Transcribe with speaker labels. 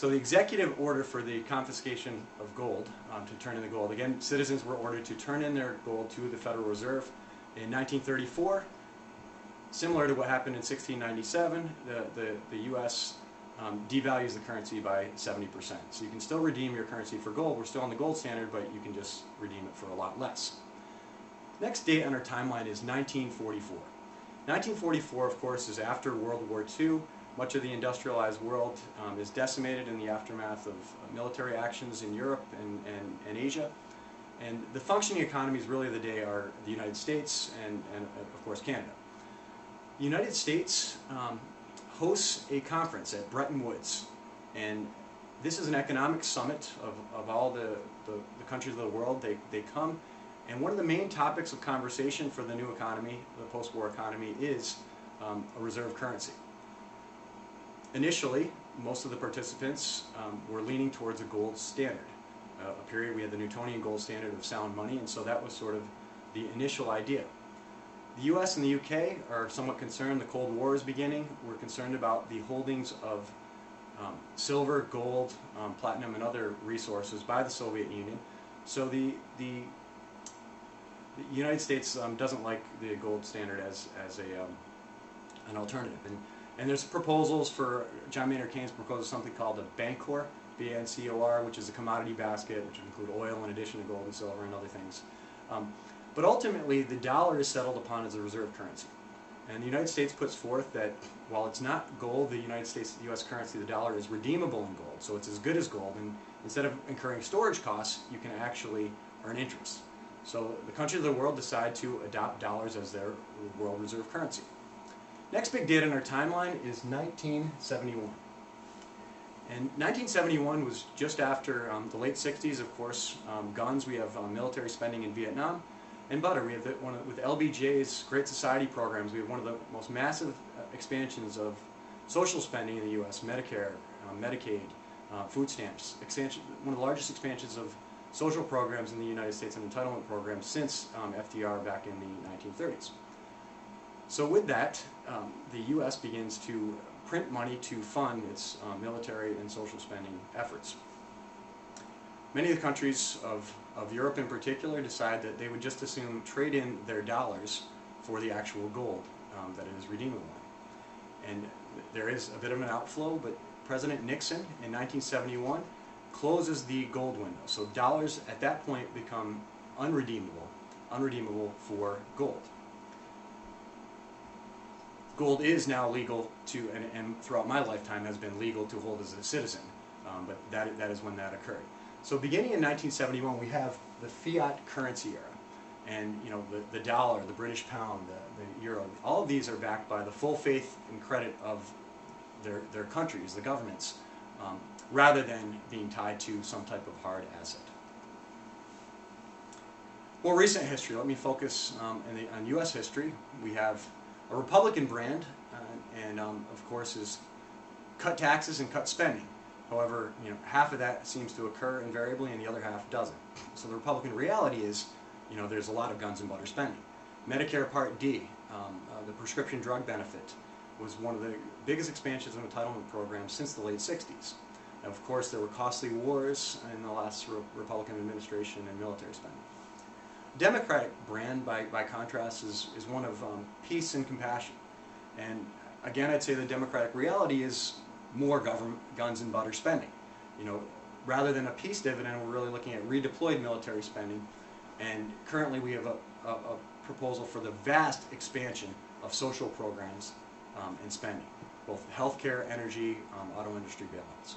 Speaker 1: So the executive order for the confiscation of gold, to turn in the gold, again, citizens were ordered to turn in their gold to the Federal Reserve. In 1934, similar to what happened in 1697, the U.S. Devalues the currency by 70%. So you can still redeem your currency for gold. We're still on the gold standard, but you can just redeem it for a lot less. Next date on our timeline is 1944. 1944, of course, is after World War II. Much of the industrialized world is decimated in the aftermath of military actions in Europe and Asia. And the functioning economies really of the day are the United States and of course, Canada. The United States hosts a conference at Bretton Woods, and this is an economic summit of all the countries of the world. They come, and one of the main topics of conversation for the new economy, the post-war economy, is a reserve currency. Initially, most of the participants were leaning towards a gold standard. A period we had the Newtonian gold standard of sound money, and so that was sort of the initial idea. The US and the UK are somewhat concerned. The Cold War is beginning. We're concerned about the holdings of silver, gold, platinum, and other resources by the Soviet Union. So the United States doesn't like the gold standard as an alternative. And there's proposals for, John Maynard Keynes proposes something called a bancor, B-A-N-C-O-R, which is a commodity basket, which would include oil in addition to gold and silver and other things. But ultimately, the dollar is settled upon as a reserve currency. And the United States puts forth that while it's not gold, the U.S. currency, the dollar is redeemable in gold. So it's as good as gold. And instead of incurring storage costs, you can actually earn interest. So the countries of the world decide to adopt dollars as their world reserve currency. Next big date on our timeline is 1971. And 1971 was just after the late 60s, of course, guns. We have military spending in Vietnam. And butter, we have with LBJ's Great Society programs, we have one of the most massive expansions of social spending in the U.S., Medicare, Medicaid, food stamps, one of the largest expansions of social programs in the United States and entitlement programs since FDR back in the 1930s. So with that, the U.S. begins to print money to fund its military and social spending efforts. Many of the countries of Europe in particular decide that they would just as soon trade in their dollars for the actual gold that it is redeemable in. And there is a bit of an outflow, but President Nixon in 1971 closes the gold window. So dollars at that point become unredeemable for gold. Gold is now legal to, and throughout my lifetime has been legal to hold as a citizen, but that is when that occurred. So beginning in 1971, we have the fiat currency era, and the dollar, the British pound, the euro, all of these are backed by the full faith and credit of their countries, the governments, rather than being tied to some type of hard asset. More recent history, let me focus on U.S. history. We have a Republican brand, and of course is cut taxes and cut spending. However, half of that seems to occur invariably and the other half doesn't. So the Republican reality is, there's a lot of guns and butter spending. Medicare Part D, the prescription drug benefit, was one of the biggest expansions of entitlement programs since the late 60s. And of course, there were costly wars in the last Republican administration and military spending. Democratic brand, by contrast, is one of peace and compassion. And again, I'd say the Democratic reality is more government, guns and butter spending. Rather than a peace dividend, we're really looking at redeployed military spending. And currently we have a proposal for the vast expansion of social programs and spending, both healthcare, energy, auto industry bailouts.